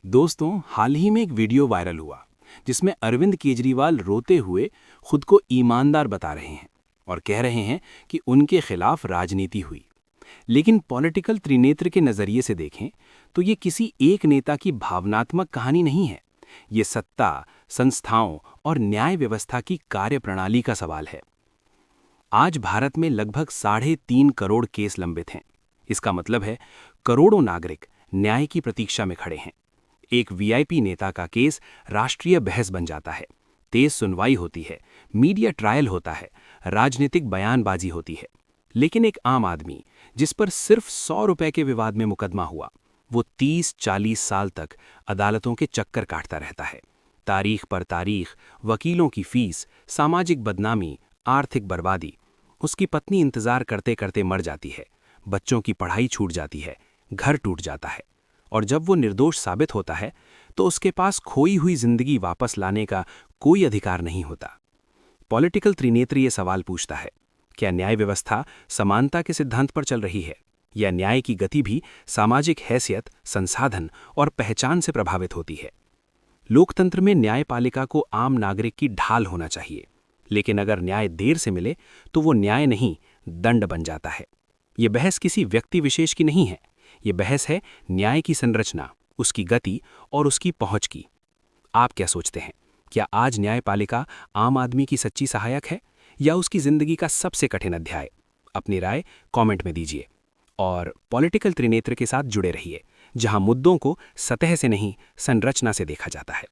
दोस्तों, हाल ही में एक वीडियो वायरल हुआ जिसमें अरविंद केजरीवाल रोते हुए खुद को ईमानदार बता रहे हैं और कह रहे हैं कि उनके खिलाफ राजनीति हुई। लेकिन पॉलिटिकल त्रिनेत्र के नजरिए से देखें तो ये किसी एक नेता की भावनात्मक कहानी नहीं है। ये सत्ता, संस्थाओं और न्याय व्यवस्था की कार्यप्रणाली का सवाल है। आज भारत में लगभग 3.5 करोड़ केस लंबित हैं। इसका मतलब है करोड़ों नागरिक न्याय की प्रतीक्षा में खड़े हैं। एक वीआईपी नेता का केस राष्ट्रीय बहस बन जाता है। तेज सुनवाई होती है, मीडिया ट्रायल होता है, राजनीतिक बयानबाजी होती है। लेकिन एक आम आदमी जिस पर सिर्फ 100 रुपए के विवाद में मुकदमा हुआ, वो 30-40 साल तक अदालतों के चक्कर काटता रहता है। तारीख पर तारीख, वकीलों की फीस, सामाजिक बदनामी, आर्थिक बर्बादी। उसकी पत्नी इंतजार करते करते मर जाती है, बच्चों की पढ़ाई छूट जाती है, घर टूट जाता है। और जब वो निर्दोष साबित होता है तो उसके पास खोई हुई जिंदगी वापस लाने का कोई अधिकार नहीं होता। पॉलिटिकल त्रिनेत्र ये सवाल पूछता है, क्या न्याय व्यवस्था समानता के सिद्धांत पर चल रही है, या न्याय की गति भी सामाजिक हैसियत, संसाधन और पहचान से प्रभावित होती है? लोकतंत्र में न्यायपालिका को आम नागरिक की ढाल होना चाहिए, लेकिन अगर न्याय देर से मिले तो वो न्याय नहीं, दंड बन जाता है। ये बहस किसी व्यक्ति विशेष की नहीं है, ये बहस है न्याय की संरचना, उसकी गति और उसकी पहुंच की। आप क्या सोचते हैं? क्या आज न्यायपालिका आम आदमी की सच्ची सहायक है या उसकी जिंदगी का सबसे कठिन अध्याय? अपनी राय कमेंट में दीजिए और पॉलिटिकल त्रिनेत्र के साथ जुड़े रहिए, जहां मुद्दों को सतह से नहीं, संरचना से देखा जाता है।